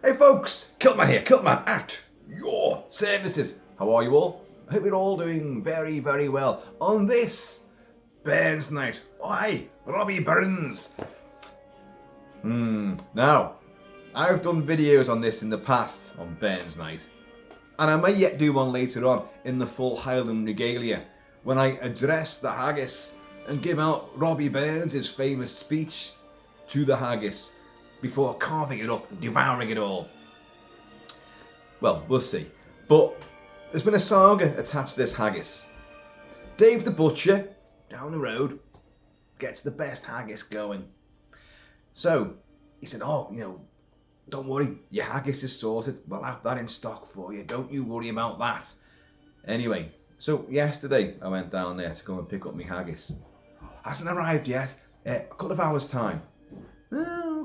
Hey folks, Kilt-Man here, Kilt-Man at your services. How are you all? I hope you're all doing very, very well on this Burns night. Why, Robbie Burns. Now, I've done videos on this in the past on Burns night, and I may yet do one later on in the full Highland regalia when I address the haggis and give out Robbie Burns' famous speech to the haggis before carving it up and devouring it all. Well, we'll see. But there's been a saga attached to this haggis. Dave the Butcher, down the road, gets the best haggis going. So, he said, don't worry, your haggis is sorted. We'll have that in stock for you. Don't you worry about that. Anyway, so yesterday I went down there to go and pick up my haggis. Hasn't arrived yet. A couple of hours' time.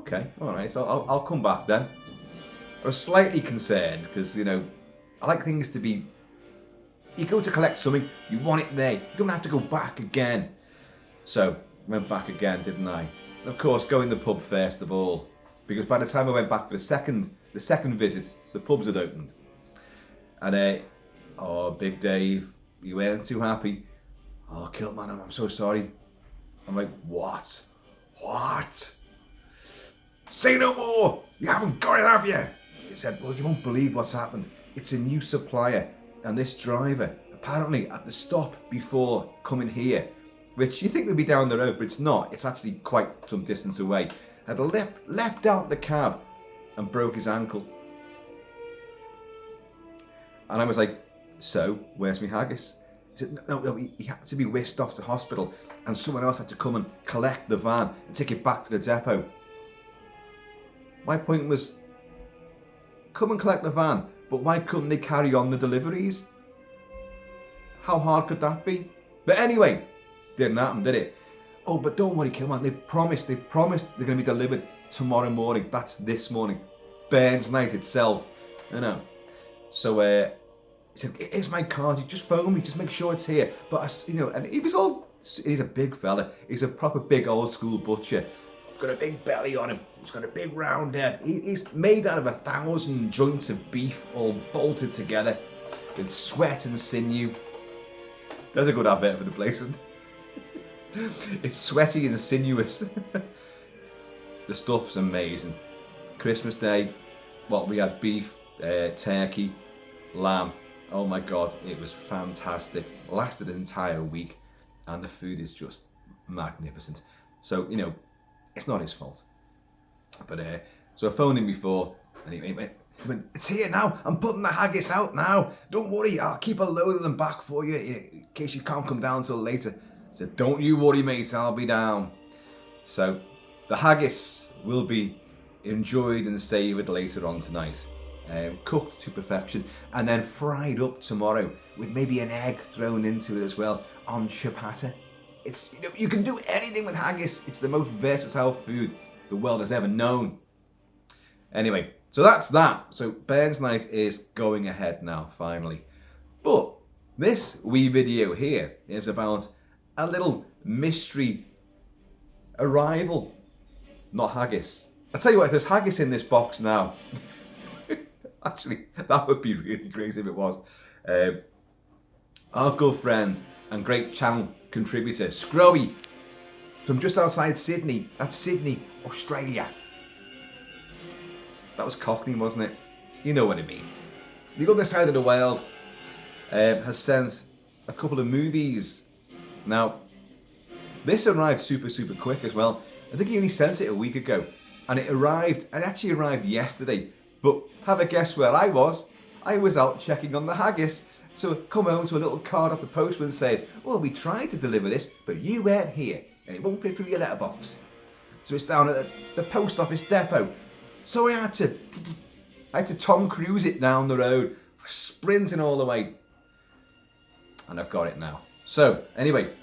Okay, alright, so I'll come back then. I was slightly concerned because, I like things to be... You go to collect something, you want it there. You don't have to go back again. So, went back again, didn't I? And of course, go in the pub first of all. Because by the time I went back for the second visit, the pubs had opened. And, Big Dave, you weren't too happy. Oh, Kilt-Man, I'm so sorry. I'm like, what? What? Say no more! You haven't got it, have you? He said, well, you won't believe what's happened. It's a new supplier, and this driver, apparently at the stop before coming here, which you think would be down the road, but it's not. It's actually quite some distance away, had leapt out the cab and broke his ankle. And I was like, so, where's my haggis? He said, no, he had to be whisked off to hospital, and someone else had to come and collect the van and take it back to the depot. My point was, come and collect the van, but why couldn't they carry on the deliveries? How hard could that be? But anyway, didn't happen, did it? Oh, but don't worry, Kilt-Man, they've promised they're going to be delivered tomorrow morning. That's this morning. Burns night itself, So, he said, here's my card, you just phone me, just make sure it's here. But, and he's a big fella. He's a proper big old school butcher. Got a big belly on him. He's got a big round head. He's made out of 1,000 joints of beef all bolted together with sweat and sinew. That's a good advert for the place, isn't it? It's sweaty and sinuous. The stuff's amazing. Christmas Day, we had beef, turkey, lamb. Oh my God, it was fantastic. Lasted an entire week, and the food is just magnificent. So, it's not his fault. But, so I phoned him before, and he went, it's here now, I'm putting the haggis out now. Don't worry, I'll keep a load of them back for you, in case you can't come down till later. I said, don't you worry, mate, I'll be down. So, the haggis will be enjoyed and savoured later on tonight. Cooked to perfection, and then fried up tomorrow, with maybe an egg thrown into it as well, on ciabatta. It's, you can do anything with haggis. It's the most versatile food the world has ever known. Anyway, so that's that. So Burns night is going ahead now, finally. But this wee video here is about a little mystery arrival. Not haggis. I tell you what, if there's haggis in this box now, actually, that would be really great if it was. Our good friend and great channel contributor Sgrowie from just outside Sydney. That's Sydney, Australia. That was Cockney, wasn't it? You know what I mean. The other side of the world has sent a couple of movies. Now, this arrived super quick as well. I think he only sent it a week ago, and it actually arrived yesterday. But have a guess where I was? I was out checking on the haggis. So come home to a little card off the postman saying, well, we tried to deliver this, but you weren't here, and it won't fit through your letterbox. So it's down at the post office depot. So I had to Tom Cruise it down the road, sprinting all the way. And I've got it now. So, anyway,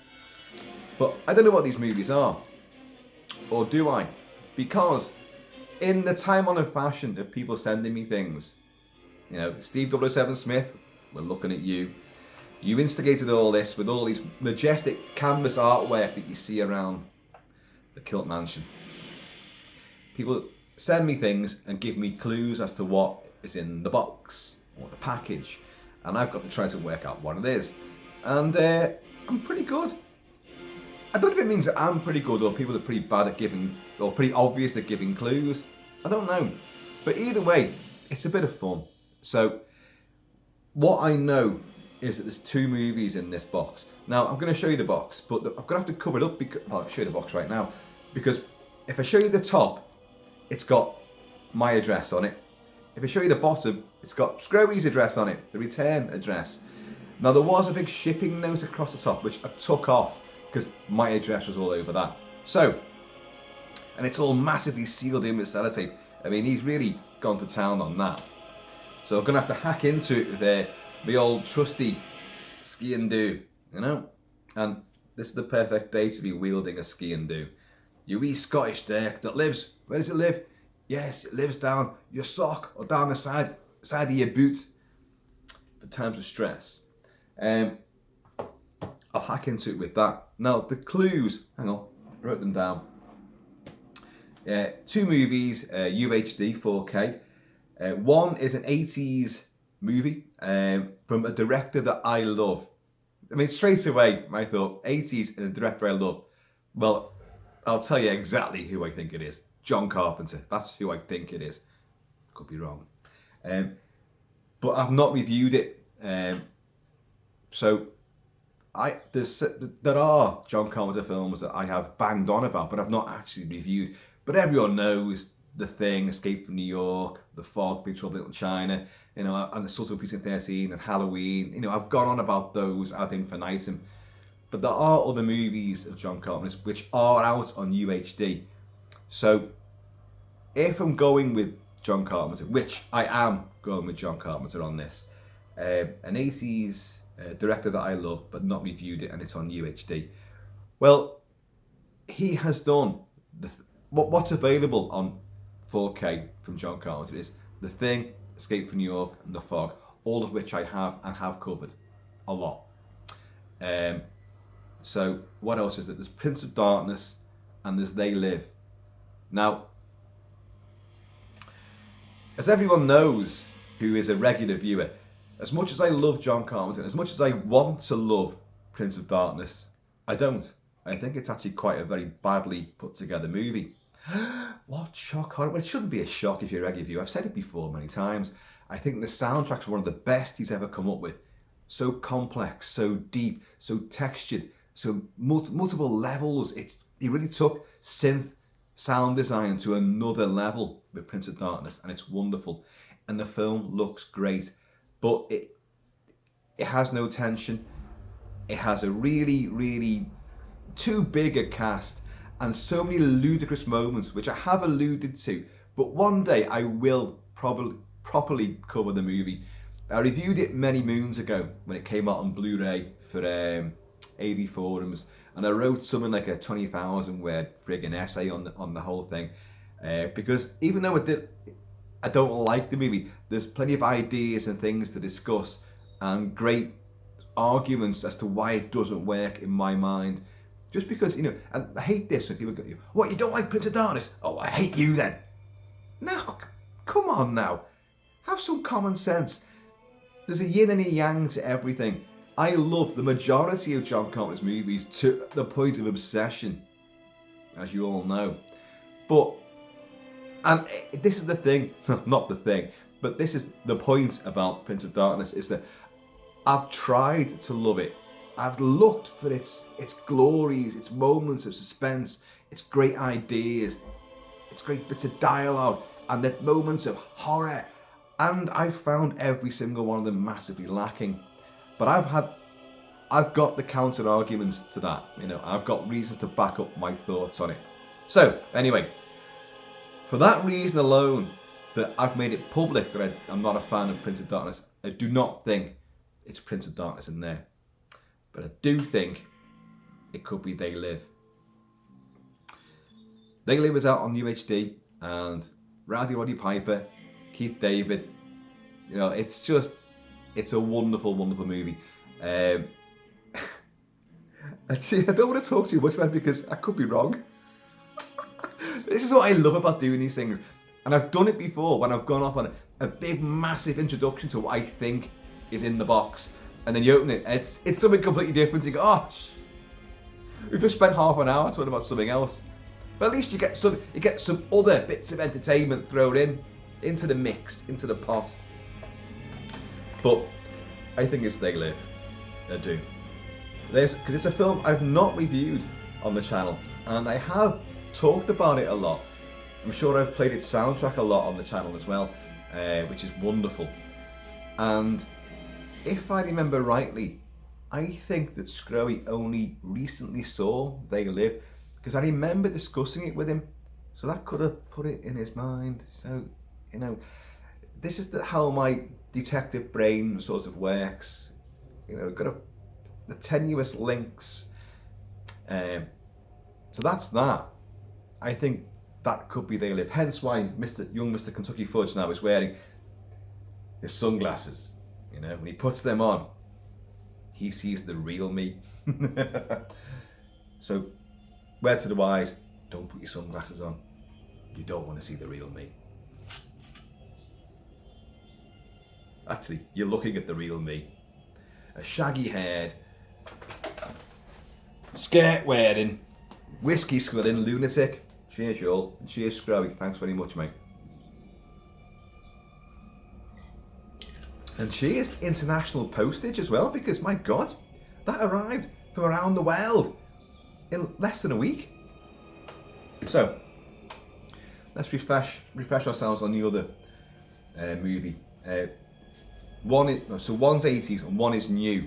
but I don't know what these movies are. Or do I? Because in the time-honoured fashion of people sending me things, Steve 007 Smith, we're looking at you. You instigated all this with all these majestic canvas artwork that you see around the Kilt Mansion. People send me things and give me clues as to what is in the box or the package, and I've got to try to work out what it is. And I'm pretty good. I don't know if it means that I'm pretty good or people are pretty bad at giving, or pretty obvious at giving clues. I don't know. But either way, it's a bit of fun. So what I know is that there's 2 movies in this box. Now, I'm going to show you the box, but I'm going to have to cover it up because, well, I'll show you the box right now, because if I show you the top, it's got my address on it. If I show you the bottom, it's got Sgrowie's address on it, the return address. Now, there was a big shipping note across the top, which I took off because my address was all over that. So, and it's all massively sealed in with sellotape. I mean, he's really gone to town on that. So I'm going to have to hack into it with the old trusty ski and do, you know? And this is the perfect day to be wielding a ski and do. You wee Scottish dirk that lives, where does it live? Yes, it lives down your sock or down the side of your boots for times of stress. I'll hack into it with that. Now, the clues, hang on, I wrote them down. 2 movies, UHD 4K. One is an 80s movie from a director that I love. I mean, straight away, I thought, 80s and a director I love. Well, I'll tell you exactly who I think it is. John Carpenter. That's who I think it is. Could be wrong. But I've not reviewed it. So there are John Carpenter films that I have banged on about, but I've not actually reviewed. But everyone knows The Thing, Escape from New York, The Fog, Big Trouble in Little China, you know, and The Sort of Precinct 13 and Halloween. You know, I've gone on about those ad infinitum. But there are other movies of John Carpenter's which are out on UHD. So if I'm going with John Carpenter, which I am going with John Carpenter on this, an 80s director that I love but not reviewed it, and it's on UHD. Well, he has done what's available on 4K from John Carpenter is The Thing, Escape from New York, and The Fog, all of which I have covered a lot. So what else is there? There's Prince of Darkness and there's They Live. Now, as everyone knows who is a regular viewer, as much as I love John Carpenter, as much as I want to love Prince of Darkness, I don't. I think it's actually quite a very badly put together movie. What shock? Well, it shouldn't be a shock if you're a regular viewer. I've said it before many times. I think the soundtrack's one of the best he's ever come up with. So complex, so deep, so textured, so multiple levels. He really took synth sound design to another level with Prince of Darkness, and it's wonderful. And the film looks great, but it has no tension. It has a really, really too big a cast and so many ludicrous moments, which I have alluded to. But one day I will properly cover the movie. I reviewed it many moons ago when it came out on Blu-ray for AV Forums, and I wrote something like a 20,000 word friggin' essay on the whole thing, because even though I don't like the movie, there's plenty of ideas and things to discuss and great arguments as to why it doesn't work in my mind. Just because, you know, and I hate this when people go, what, you don't like Prince of Darkness? Oh, I hate you then. No, come on now. Have some common sense. There's a yin and a yang to everything. I love the majority of John Carpenter's movies to the point of obsession, as you all know. But, and this is the thing, not the thing, but this is the point about Prince of Darkness, is that I've tried to love it. I've looked for its glories, its moments of suspense, its great ideas, its great bits of dialogue, and the moments of horror. And I've found every single one of them massively lacking. But I've got the counter arguments to that. You know, I've got reasons to back up my thoughts on it. So anyway, for that reason alone, that I've made it public that I'm not a fan of Prince of Darkness, I do not think it's Prince of Darkness in there. But I do think it could be They Live. They Live is out on UHD, and Rowdy Roddy Piper, Keith David, you know, it's a wonderful, wonderful movie. Actually, I don't want to talk too much about it because I could be wrong. This is what I love about doing these things. And I've done it before when I've gone off on a big, massive introduction to what I think is in the box. And then you open it, and it's something completely different. You go, oh, we've just spent half an hour talking about something else. But at least you get some other bits of entertainment thrown into the mix, into the pot. But I think it's They Live. I do. Because it's a film I've not reviewed on the channel, and I have talked about it a lot. I'm sure I've played its soundtrack a lot on the channel as well, which is wonderful. And if I remember rightly, I think that Sgrowie only recently saw They Live, because I remember discussing it with him, so that could have put it in his mind. So, you know, this is how my detective brain sort of works. You know, got the tenuous links. So that's that. I think that could be They Live. Hence why young Mr. Kentucky Fudge now is wearing his sunglasses. You know, when he puts them on, he sees the real me. So, word to the wise, don't put your sunglasses on. You don't want to see the real me. Actually, you're looking at the real me. A shaggy haired, skirt wearing, whiskey squilling lunatic. Cheers, y'all. And cheers, Sgrowie. Thanks very much, mate. And cheers, international postage as well, because my God, that arrived from around the world in less than a week. So, let's refresh ourselves on the other movie. One's 80s and one is new,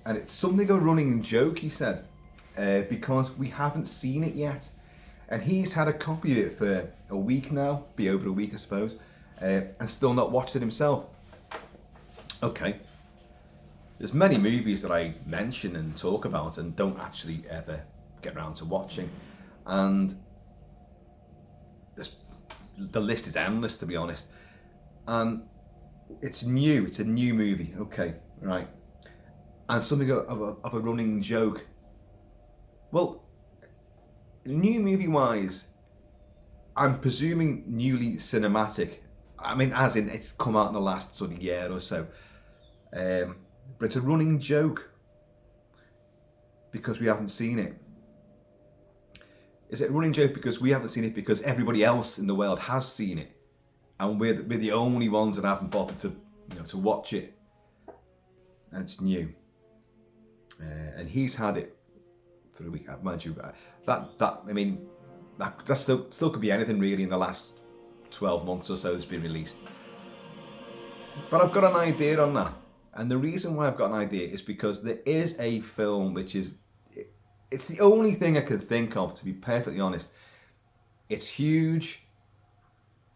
and it's something of a running joke, he said, because we haven't seen it yet, and he's had a copy of it for a week now, be over a week I suppose, and still not watched it himself. Okay, there's many movies that I mention and talk about and don't actually ever get around to watching, and the list is endless, to be honest. And it's new, it's a new movie, okay, right, and something of a running joke. Well, new movie wise, I'm presuming newly cinematic. I mean, as in it's come out in the last sort of year or so, but it's a running joke because we haven't seen it. Is it a running joke because we haven't seen it because everybody else in the world has seen it, and we're the only ones that haven't bothered to watch it? And it's new, and he's had it for a week. Mind you, that still could be anything really in the last 12 months or so that's been released. But I've got an idea on that, and the reason why I've got an idea is because there is a film which is, it's the only thing I could think of, to be perfectly honest. It's huge.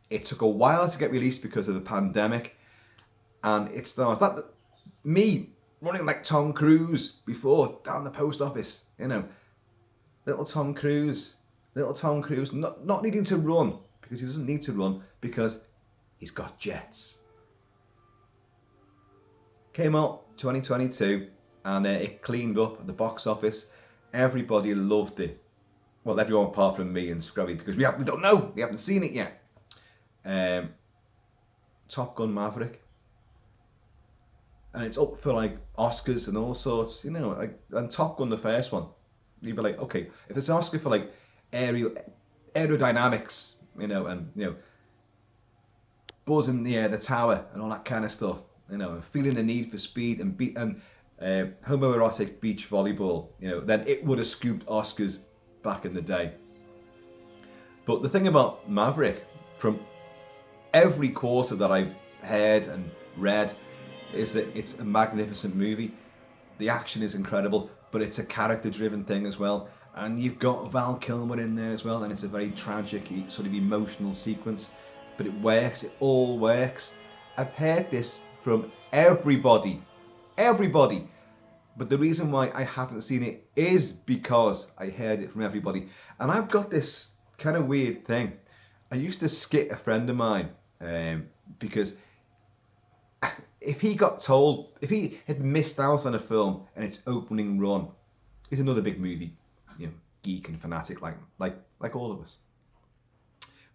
It took a while to get released because of the pandemic, and it stars me running like Tom Cruise before down the post office, you know, little Tom Cruise, not needing to run because he doesn't need to run because he's got jets. Came out 2022, and it cleaned up at the box office. Everybody loved it. Well, everyone apart from me and Sgrowie, because we don't know, we haven't seen it yet. Top Gun Maverick, and it's up for like Oscars and all sorts, you know. Like, and Top Gun, the first one, you'd be like, okay, if it's an Oscar for like aerodynamics, you know, and buzz in the air, the tower, and all that kind of stuff, you know, and feeling the need for speed and homoerotic beach volleyball, you know, then it would have scooped Oscars back in the day. But the thing about Maverick, from every quarter that I've heard and read, is that it's a magnificent movie. The action is incredible, but it's a character-driven thing as well. And you've got Val Kilmer in there as well, and it's a very tragic, sort of emotional sequence. But it works, it all works. I've heard this from everybody. But the reason why I haven't seen it is because I heard it from everybody. And I've got this kind of weird thing. I used to skit a friend of mine because if he had missed out on a film and its opening run, he's another big movie, you know, geek and fanatic like all of us.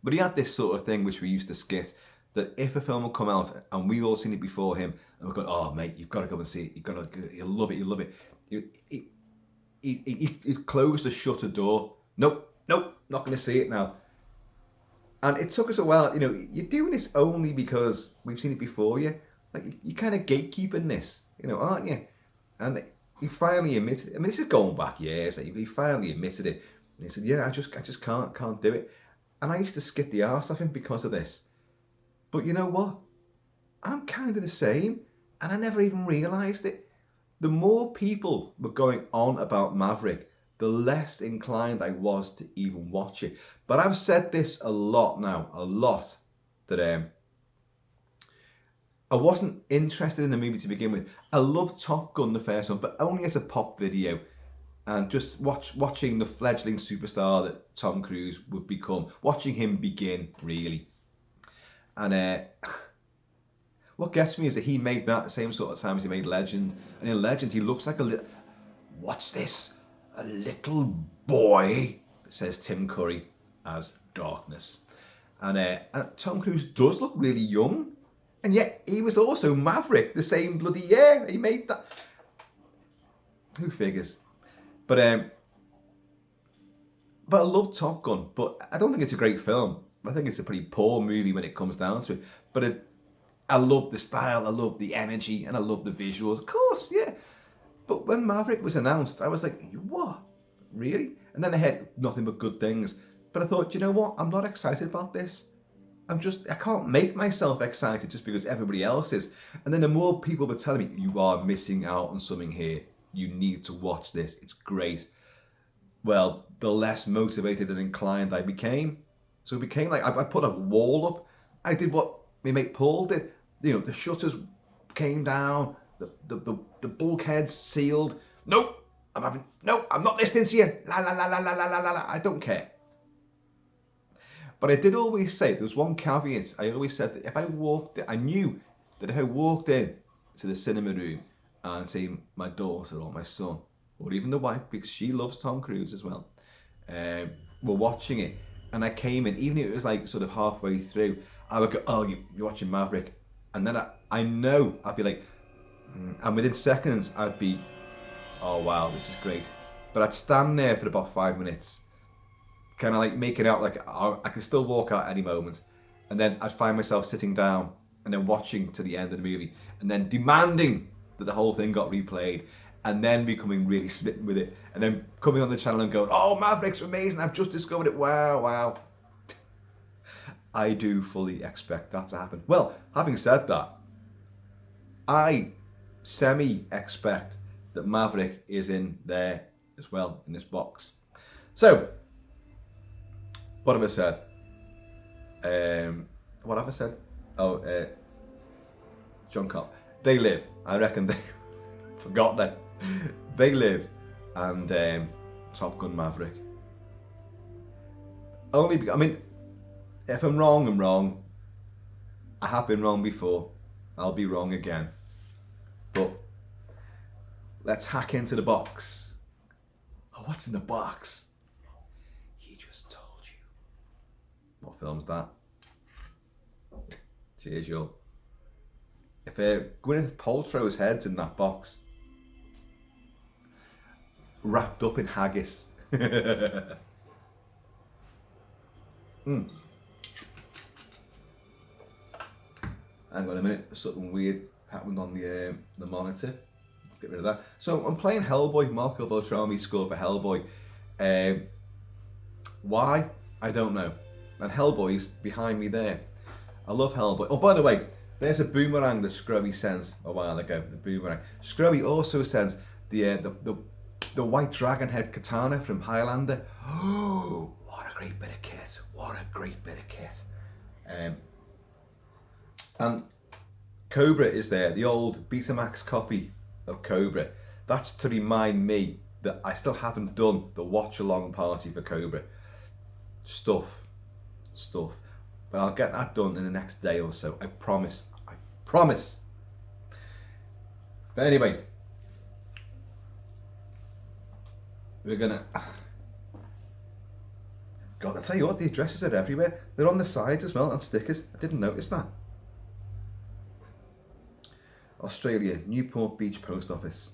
But he had this sort of thing which we used to skit, that if a film would come out and we'd all seen it before him, and we're going, oh mate, you've got to go and see it, you'll love it, you'll love it. He closed the shutter door. Nope, not going to see it now. And it took us a while, you're doing this only because we've seen it before you. Like, you're kind of gatekeeping this, aren't you? And he finally admitted it. I mean, this is going back years. He finally admitted it. And he said, yeah, I just can't do it. And I used to skit the arse off him because of this. But you know what? I'm kind of the same. And I never even realised it. The more people were going on about Maverick, the less inclined I was to even watch it. But I've said this a lot now, that I wasn't interested in the movie to begin with. I loved Top Gun, the first one, but only as a pop video. And just watching the fledgling superstar that Tom Cruise would become, watching him begin, really. And what gets me is that he made that same sort of time as he made Legend. And in Legend, he looks like a little... What's this? A little boy, says Tim Curry as Darkness. And Tom Cruise does look really young. And yet, he was also Maverick the same bloody year. He made that... Who figures? But I love Top Gun, but I don't think it's a great film. I think it's a pretty poor movie when it comes down to it. But I love the style, I love the energy, and I love the visuals. Of course, yeah. But when Maverick was announced, I was like, what? Really? And then I heard nothing but good things. But I thought, you know what? I'm not excited about this. I can't make myself excited just because everybody else is. And then the more people were telling me, you are missing out on something here. You need to watch this. It's great. Well, the less motivated and inclined I became. So it became like, I put a wall up. I did what my mate Paul did. The shutters came down. The bulkheads sealed. Nope, I'm not listening to you. La la la la la la la la. I don't care. But I did always say, there was one caveat. I always said that I knew that if I walked in to the cinema room and see my daughter or my son, or even the wife, because she loves Tom Cruise as well, were watching it, and I came in, even if it was like sort of halfway through, I would go, oh, you're watching Maverick. And then I know I'd be like, and within seconds, I'd be, oh wow, this is great. But I'd stand there for about 5 minutes, kind of like making out like I could still walk out any moment. And then I'd find myself sitting down and then watching to the end of the movie and then demanding that the whole thing got replayed and then becoming really smitten with it. And then coming on the channel and going, oh, Maverick's amazing. I've just discovered it. Wow. I do fully expect that to happen. Well, having said that, I semi-expect that Maverick is in there as well, in this box. So, what have I said? What have I said? Oh, John Cobb. They Live. I reckon they forgot that. They Live and Top Gun Maverick. Only because, I mean, if I'm wrong, I'm wrong. I have been wrong before. I'll be wrong again. But let's hack into the box. Oh, what's in the box? He just told you. What film's that? Cheers, y'all. If Gwyneth Paltrow's head's in that box, wrapped up in haggis. Hang on a minute, there's something weird happened on the monitor. Let's get rid of that. So I'm playing Hellboy, Marco Beltrami's score for Hellboy. Why? I don't know. And Hellboy's behind me there. I love Hellboy. Oh, by the way, there's a boomerang that Sgrowie sends a while ago. The boomerang. Sgrowie also sends the white dragon head katana from Highlander. Oh, what a great bit of kit! What a great bit of kit. And Cobra is there, the old Betamax copy of Cobra. That's to remind me that I still haven't done the watch along party for Cobra. Stuff. But I'll get that done in the next day or so. I promise. But anyway, we're gonna... God, I tell you what, the addresses are everywhere. They're on the sides as well, on stickers. I didn't notice that. Australia, Newport Beach Post Office.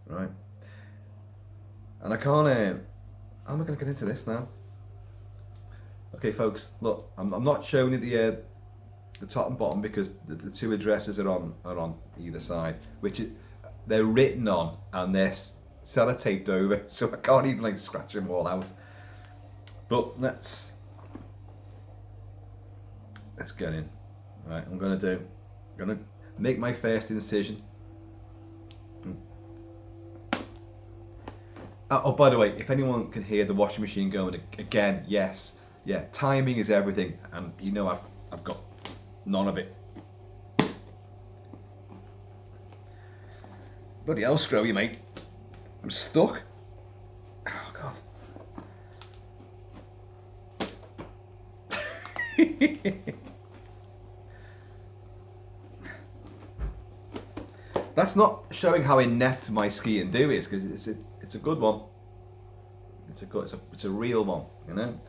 Right. And I can't, how am I going to get into this now? Okay, folks, look, I'm not showing you the top and bottom because the two addresses are on either side, which they're written on and they're sellotaped over, so I can't even like scratch them all out. But let's get in. Right, I'm gonna make my first incision. Oh, by the way, if anyone can hear the washing machine going again, yes, yeah, timing is everything, and you know I've got none of it. Bloody hell, Sgrowie, mate. I'm stuck. Oh, God. That's not showing how inept my skiing do is, because it's a good one. It's a real one, you know.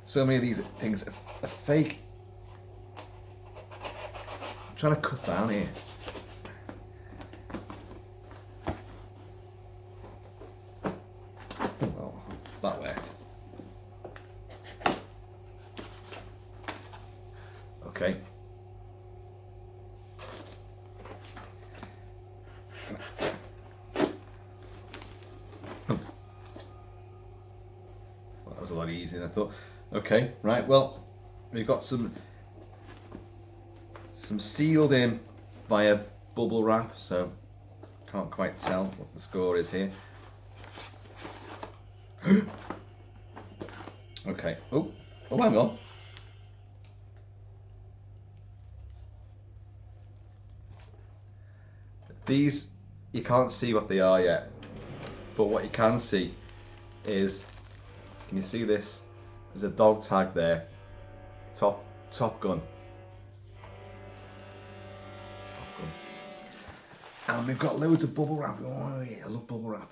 So many of these things are fake. I'm trying to cut down here. Oh, that worked. Okay. Well, that was a lot easier than I thought. Okay, right, well, we've got some sealed in via bubble wrap, so can't quite tell what the score is here. Okay, oh, hang on. These, you can't see what they are yet, but what you can see is, can you see this? There's a dog tag there. Top Gun. Top Gun. And we've got loads of bubble wrap. Oh yeah, I love bubble wrap.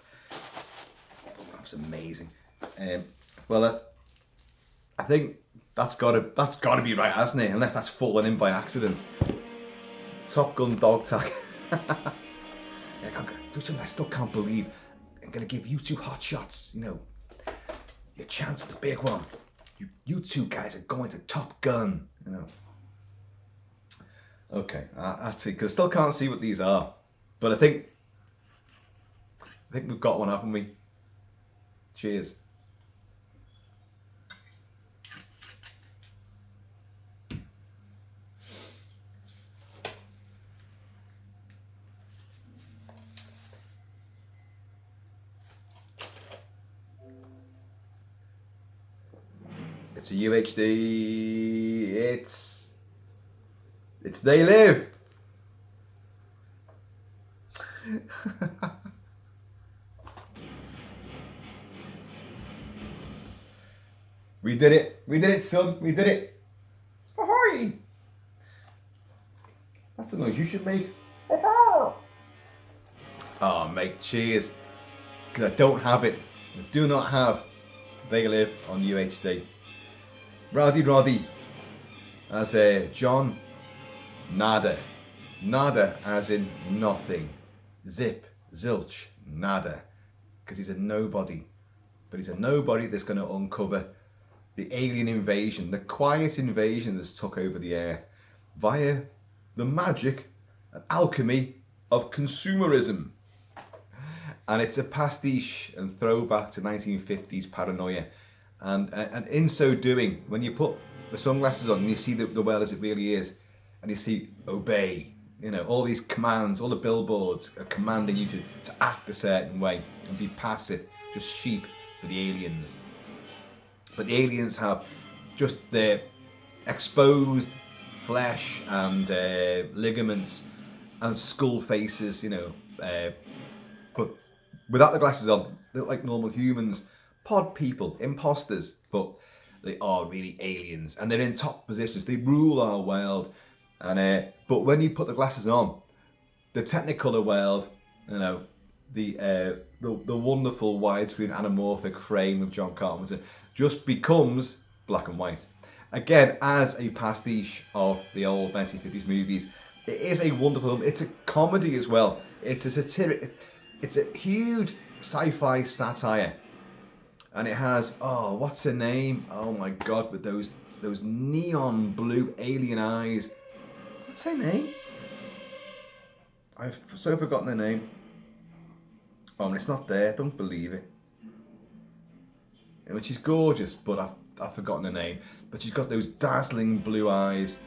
Bubble wrap's amazing. Well, I think that's gotta be right, hasn't it? Unless that's fallen in by accident. Top Gun dog tag. Yeah, I'm gonna do something I still can't believe. I'm gonna give you two hot shots. You know, your chance at the big one. You two guys are going to Top Gun, you know. Okay, actually, because I still can't see what these are, but I think we've got one, haven't we? Cheers. It's a UHD. It's They Live. We did it. We did it, son. We did it. Ahoy! That's the noise you should make. Oh, mate, cheers. Because I don't have it. I do not have They Live on UHD. Rowdy Roddy as John. Nada. Nada as in nothing. Zip. Zilch. Nada. Because he's a nobody. But he's a nobody that's going to uncover the alien invasion, the quiet invasion that's took over the earth via the magic and alchemy of consumerism. And it's a pastiche and throwback to 1950s paranoia. And in so doing, when you put the sunglasses on and you see the world as it really is, and you see obey, you know, all these commands, all the billboards are commanding you to act a certain way and be passive, just sheep for the aliens. But the aliens have just their exposed flesh and ligaments and skull faces, you know, but without the glasses on, they look like normal humans. Pod people, imposters, but they are really aliens, and they're in top positions. They rule our world, and but when you put the glasses on, the Technicolor world, you know, the wonderful widescreen anamorphic frame of John Carpenter just becomes black and white, Again, as a pastiche of the old 1950s movies, it is a wonderful film. It's a comedy as well. It's a satiric. It's a huge sci-fi satire, and it has what's her name? Oh my god, with those neon blue alien eyes. What's her name? I've so forgotten her name. Oh, and it's not there. Don't believe it. I mean, she's gorgeous, but I've forgotten her name. But she's got those dazzling blue eyes.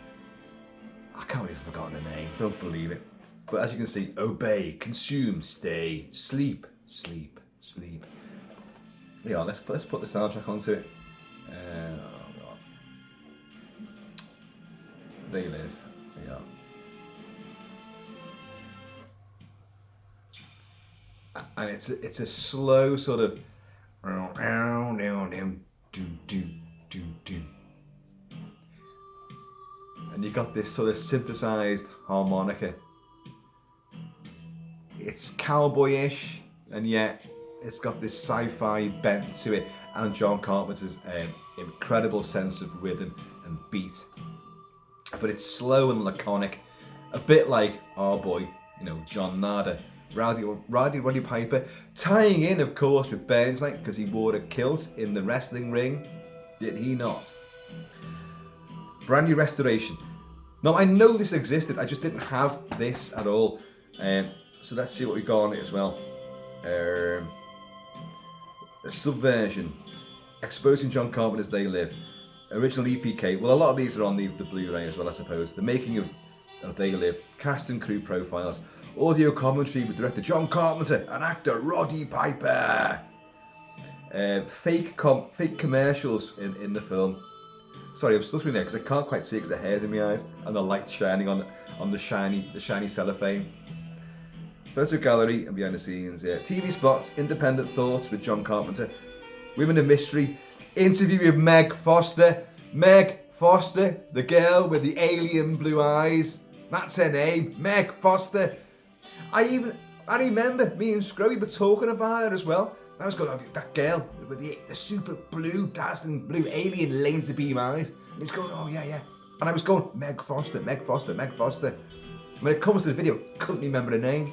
I can't believe I've forgotten her name. Don't believe it. But as you can see, obey, consume, stay, sleep, sleep, sleep. Yeah, let's put the soundtrack onto it. They live. Yeah. And it's a slow sort of. And you got this sort of synthesized harmonica. It's cowboyish, and yet it's got this sci-fi bent to it, and John Carpenter's incredible sense of rhythm and beat. But it's slow and laconic, a bit like our boy, John Nada, Roddy Piper, tying in, of course, with Bernstein because he wore a kilt in the wrestling ring. Did he not? Brand new restoration. Now, I know this existed, I just didn't have this at all. So let's see what we got on it as well. A subversion. Exposing John Carpenter's They Live. Original EPK. Well, a lot of these are on the Blu-ray as well, I suppose. The making of They Live. Cast and crew profiles. Audio commentary with director John Carpenter and actor Roddy Piper. Fake commercials in the film. Sorry, I'm stuttering there because I can't quite see because the hair's in my eyes and the light shining on the shiny cellophane. Photo gallery and behind the scenes. Yeah. TV spots, independent thoughts with John Carpenter. Women of mystery. Interview with Meg Foster. Meg Foster, the girl with the alien blue eyes. That's her name, Meg Foster. I remember me and Sgrowie were talking about her as well. I was going, that girl with the super blue, dazzling blue alien laser beam eyes. And he was going, oh yeah. And I was going, Meg Foster, Meg Foster, Meg Foster. When it comes to the video, couldn't remember her name.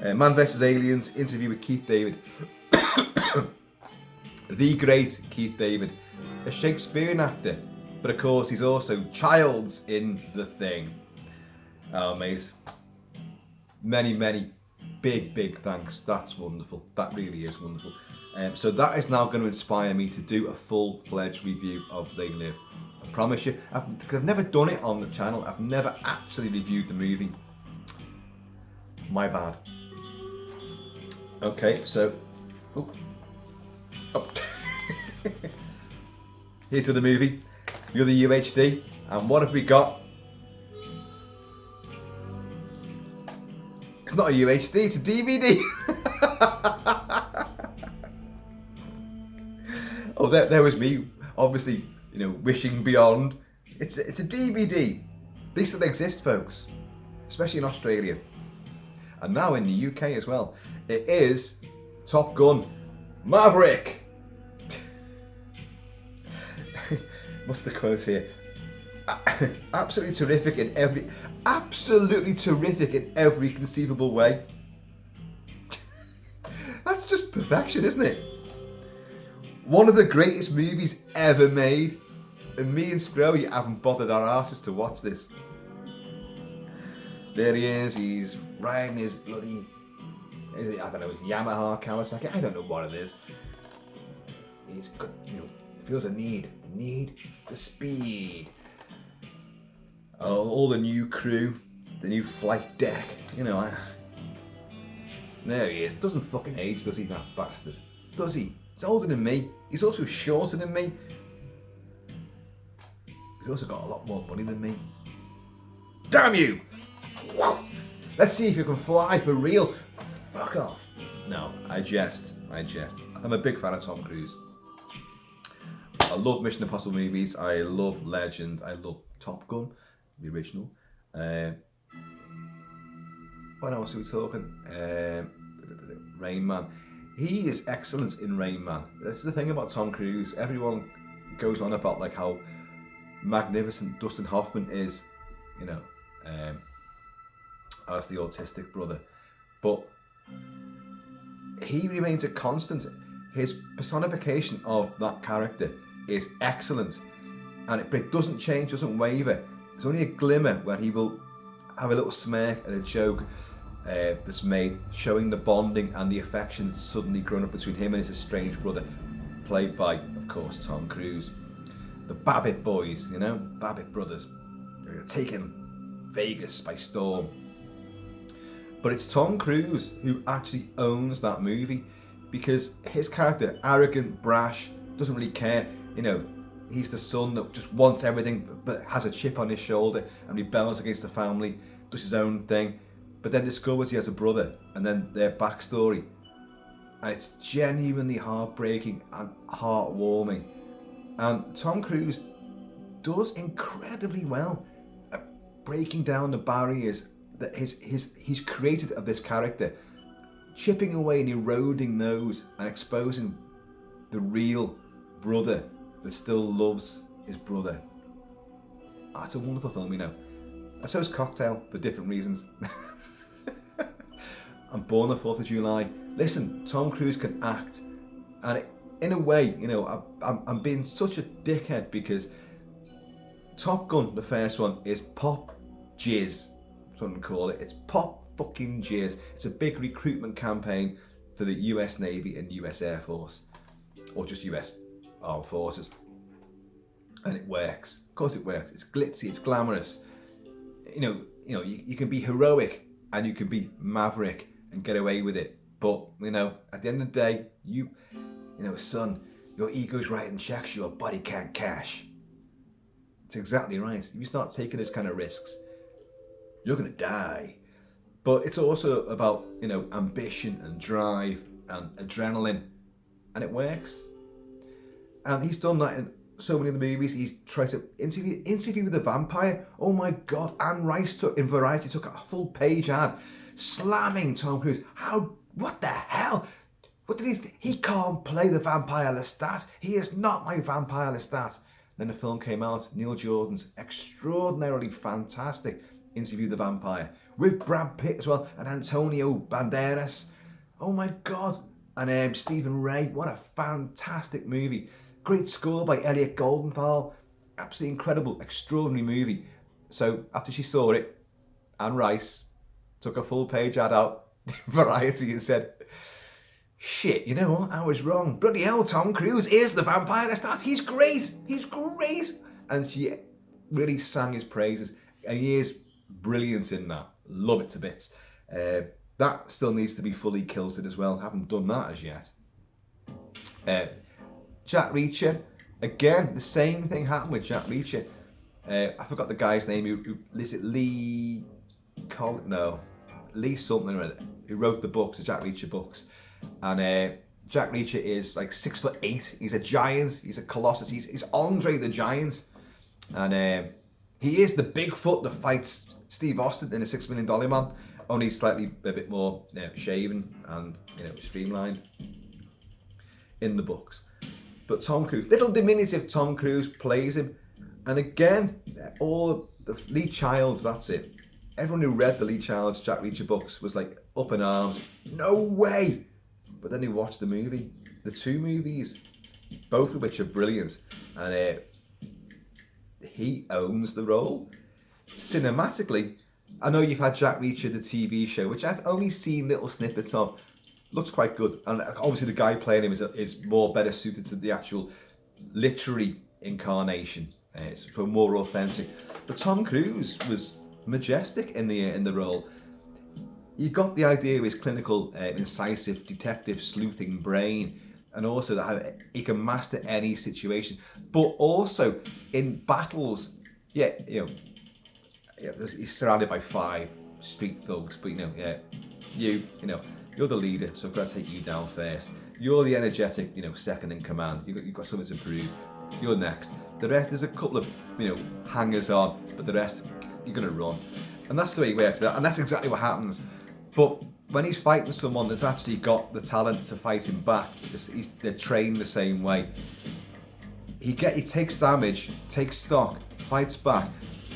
Man vs. Aliens, interview with Keith David. The great Keith David. A Shakespearean actor. But of course, he's also Childs in The Thing. Oh, mate. Many big thanks. That's wonderful. That really is wonderful. So that is now going to inspire me to do a full-fledged review of They Live. I promise you. Because I've never done it on the channel. I've never actually reviewed the movie. My bad. Okay, so... Oh. Here's to the movie. The other UHD. And what have we got? It's not a UHD, it's a DVD. Oh, there was me, obviously, wishing beyond. It's a DVD. These still exist, folks, especially in Australia, and now in the UK as well. It is Top Gun Maverick. What's the quote here? Absolutely terrific in every conceivable way. That's just perfection, isn't it? One of the greatest movies ever made, and me and Sgrowie haven't bothered our asses to watch this. There he is. He's riding his bloody, his Yamaha, Kawasaki. I don't know what it is. He's got, feels the need for speed. Oh, all the new crew, the new flight deck, There he is. Doesn't fucking age, does he, that bastard? Does he? He's older than me. He's also shorter than me. He's also got a lot more money than me. Damn you! Let's see if you can fly for real. Fuck off. No, I jest. I'm a big fan of Tom Cruise. I love Mission Impossible movies. I love Legend. I love Top Gun, the original. What else are we talking? Rain Man. He is excellent in Rain Man. That's the thing about Tom Cruise. Everyone goes on about like how magnificent Dustin Hoffman is, you know, as the autistic brother, but he remains a constant. His personification of that character is excellent, and it doesn't change, doesn't waver. There's only a glimmer where he will have a little smirk at a joke that's made, showing the bonding and the affection that's suddenly grown up between him and his estranged brother, played by, of course, Tom Cruise. The Babbitt boys, you know, Babbitt brothers. They're taking Vegas by storm. But it's Tom Cruise who actually owns that movie, because his character, arrogant, brash, doesn't really care. You know, he's the son that just wants everything, but has a chip on his shoulder and rebels against the family, does his own thing, but then discovers he has a brother, and then their backstory. And it's genuinely heartbreaking and heartwarming. And Tom Cruise does incredibly well at breaking down the barriers that he's created of this character, chipping away and eroding those and exposing the real brother that still loves his brother. It's a wonderful film, you know. And so is Cocktail, for different reasons. And Born the 4th of July. Listen, Tom Cruise can act, and in a way, you know, I'm being such a dickhead because Top Gun, the first one, is pop jizz. That's what I'm gonna call it. It's pop fucking jizz. It's a big recruitment campaign for the US Navy and US Air Force, or just US Armed Forces, and it works. Of course, it works. It's glitzy. It's glamorous. You know, you can be heroic and you can be maverick and get away with it. But you know, at the end of the day, you know, son, your ego's writing checks your body can't cash. It's exactly right. If you start taking those kind of risks, you're gonna die. But it's also about, you know, ambition and drive and adrenaline, and it works. And he's done that in so many of the movies. He's tried to interview with a vampire. Oh my God! Anne Rice in Variety took a full page ad slamming Tom Cruise. What the hell? What did he think? He can't play the vampire Lestat. He is not my vampire Lestat. Then the film came out. Neil Jordan's extraordinarily fantastic Interview the Vampire, with Brad Pitt as well, and Antonio Banderas. Oh my God. And Stephen Ray. What a fantastic movie. Great score by Elliot Goldenthal. Absolutely incredible, extraordinary movie. So after she saw it, Anne Rice took a full page ad out in Variety and said, shit, you know what? I was wrong. Bloody hell, Tom Cruise is the vampire Lestat. He's great. He's great. And she really sang his praises. And he is brilliant in that. Love it to bits. That still needs to be fully kilted as well. Haven't done that as yet. Jack Reacher. Again, the same thing happened with Jack Reacher. I forgot the guy's name. Is it Lee something or other, who wrote the books, the Jack Reacher books. And Jack Reacher is like 6'8". He's a giant. He's a colossus. He's Andre the Giant. And he is the Bigfoot that fights Steve Austin in a $6 Million Man. Only slightly a bit more shaven and, you know, streamlined in the books. But Tom Cruise, little diminutive Tom Cruise plays him. And again, all the Lee Childs, that's it. Everyone who read the Lee Childs Jack Reacher books was like up in arms. No way! But then they watched the movie. The two movies, both of which are brilliant. And he owns the role. Cinematically, I know you've had Jack Reacher, the TV show, which I've only seen little snippets of. Looks quite good. And obviously the guy playing him is more better suited to the actual literary incarnation. It's more authentic. But Tom Cruise was majestic in the role. You got the idea of his clinical, incisive, detective, sleuthing brain, and also that how he can master any situation. But also in battles, he's surrounded by 5 street thugs. But you're the leader, so I've got to take you down first. You're the energetic, second in command. You've got something to prove. You're next. The rest, there's a couple of, hangers on, but the rest, you're going to run. And that's the way he works. And that's exactly what happens. But when he's fighting someone that's actually got the talent to fight him back, they're trained the same way. He takes damage, takes stock, fights back,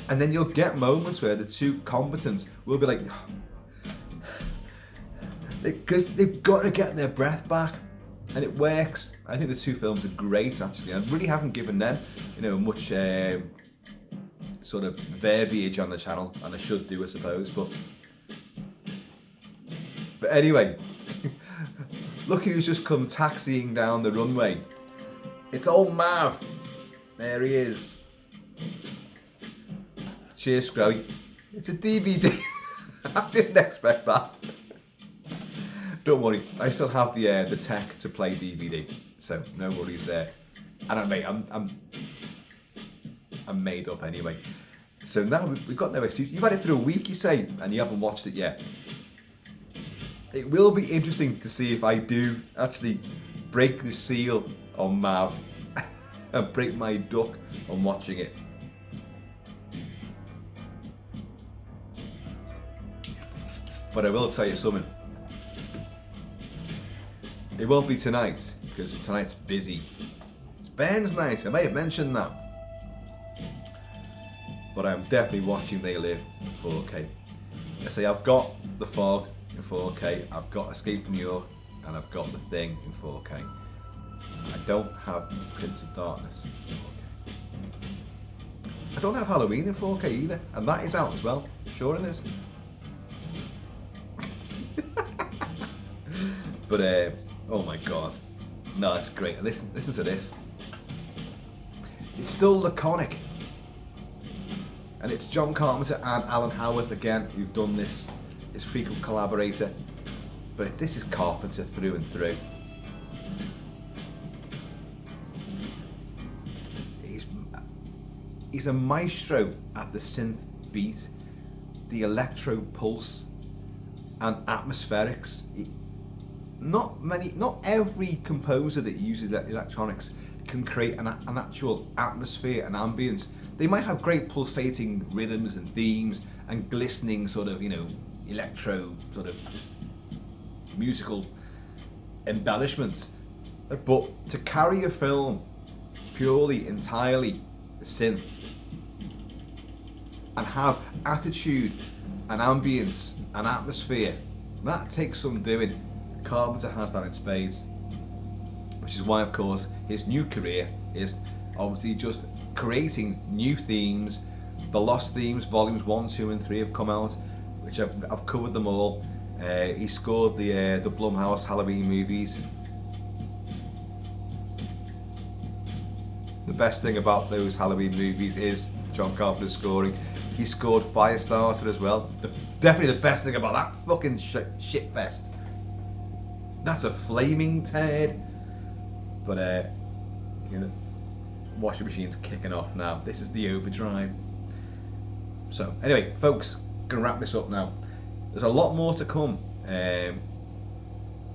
and then you'll get moments where the two combatants will be like, because they've got to get their breath back, and it works. I think the two films are great, actually. I really haven't given them, much sort of verbiage on the channel, and I should do, I suppose. But anyway, look who's just come taxiing down the runway. It's old Mav. There he is. Cheers, Sgrowie. It's a DVD. I didn't expect that. Don't worry, I still have the tech to play DVD, so no worries there. And I'm made up anyway. So now we've got no excuse. You've had it for a week, you say, and you haven't watched it yet. It will be interesting to see if I do actually break the seal on Mav and break my duck on watching it. But I will tell you something. It won't be tonight, because tonight's busy. It's Ben's night, I may have mentioned that. But I'm definitely watching They Live in 4K. I say I've got The Fog in 4K, I've got Escape from New York, and I've got The Thing in 4K. I don't have Prince of Darkness in 4K. I don't have Halloween in 4K either, and that is out as well. Sure it is. But oh my god, no, it's great. Listen to this. It's still laconic, and it's John Carpenter and Alan Howarth again who've done this. His frequent collaborator, but this is Carpenter through and through. He's a maestro at the synth beat, the electro pulse, and atmospherics. Not every composer that uses electronics can create an actual atmosphere and ambience. They might have great pulsating rhythms and themes and glistening sort of, electro sort of musical embellishments. But to carry a film purely, entirely synth and have attitude and ambience and atmosphere, that takes some doing. Carpenter has that in spades, which is why, of course, his new career is obviously just creating new themes. The Lost Themes volumes 1, 2 and 3 have come out, which I've covered them all. He scored the Blumhouse Halloween movies. The best thing about those Halloween movies is John Carpenter's scoring. He scored Firestarter as well. Definitely the best thing about that fucking shitfest. That's a flaming turd. But washing machine's kicking off now. This is the overdrive. So anyway, folks, gonna wrap this up now. There's a lot more to come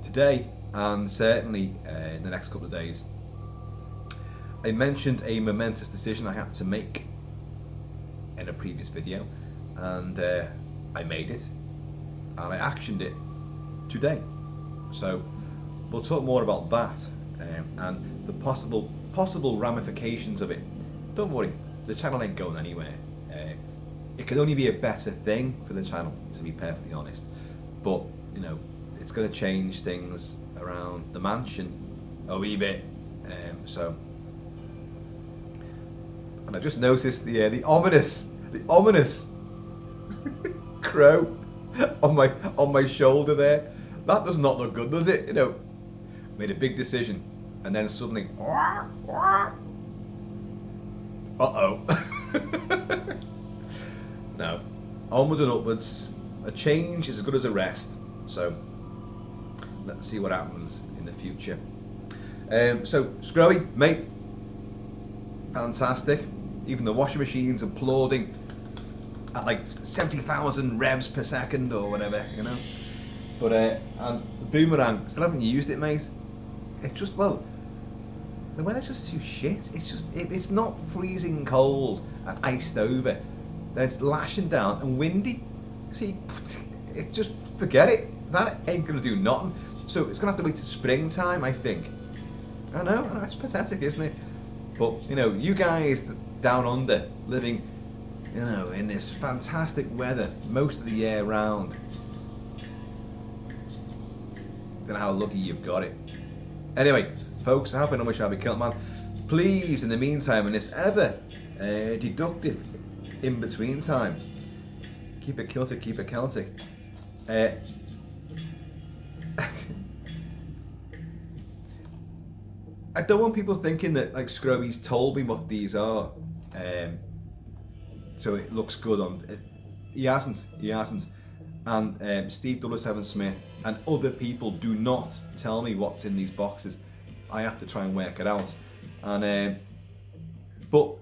today, and certainly in the next couple of days. I mentioned a momentous decision I had to make in a previous video, and I made it, and I actioned it today. So we'll talk more about that and the possible ramifications of it. Don't worry, the channel ain't going anywhere. It could only be a better thing for the channel, to be perfectly honest. But it's going to change things around the mansion a wee bit. And I just noticed the ominous crow on my shoulder there. That does not look good, does it? Made a big decision, and then suddenly, uh-oh. No, onwards and upwards. A change is as good as a rest. So let's see what happens in the future. So Sgrowie, mate, fantastic. Even the washing machine's applauding at like 70,000 revs per second or whatever, But and the boomerang, still haven't used it, mate. It's just, well, the weather's just too shit. It's not freezing cold and iced over. Then it's lashing down and windy. See, it's just, forget it. that ain't gonna do nothing. So it's gonna have to wait till springtime, I think. I know, it's pathetic, isn't it? But, you know, you guys down under, living, you know, in this fantastic weather most of the year round, don't know how lucky you've got it. Anyway, folks, I hope I know we shall be Kilt-Man. Please, in the meantime, in this ever deductive in-between time, keep it Celtic, keep it Celtic. I don't want people thinking that like Sgrowie's told me what these are, so it looks good on. He hasn't. And Steve 7 Smith and other people do not tell me what's in these boxes. I have to try and work it out. And but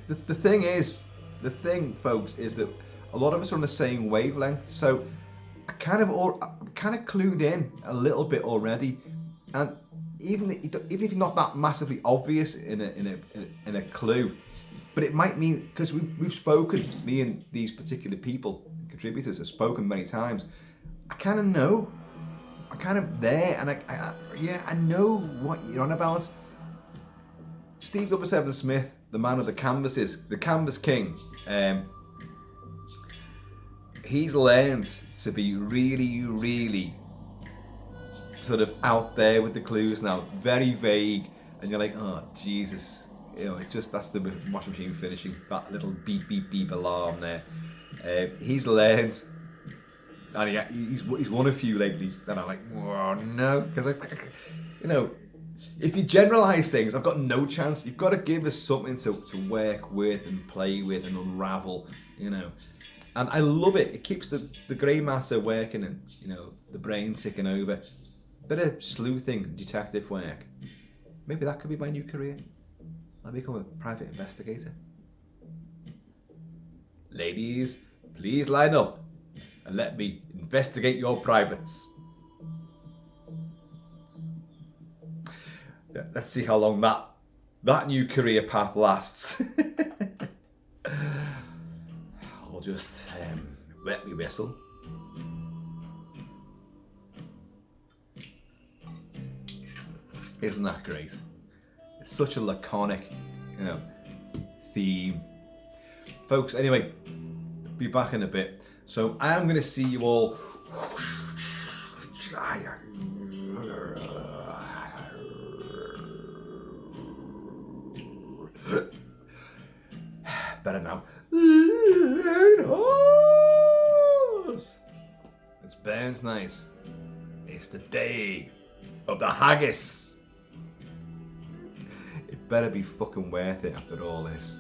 the thing, folks, is that a lot of us are on the same wavelength. So I'm kind of clued in a little bit already, and even if it's not that massively obvious in a clue, but it might mean, because we've spoken, me and these particular people, contributors, have spoken many times. I kind of know, I'm kind of there, and I know what you're on about. Steve 7 Smith, the man of the canvases, the canvas king. He's learned to be really, really sort of out there with the clues now, very vague, and you're like, oh Jesus, you know, that's the washing machine finishing, that little beep beep beep alarm there. He's learned, and he's won a few lately, and I'm like, oh no, because you know, if you generalize things, I've got no chance. You've got to give us something to work with and play with and unravel, you know. And I love it. It keeps the grey matter working and, you know, the brain ticking over. Bit of sleuthing, detective work. Maybe that could be my new career. I'll become a private investigator. Ladies, please line up and let me investigate your privates. Yeah, let's see how long that new career path lasts. I'll just wet me whistle. Isn't that great? It's such a laconic, you know, theme. Folks, anyway, be back in a bit. So I am going to see you all. Better now. It's Burns night. It's the day of the haggis. It better be fucking worth it after all this.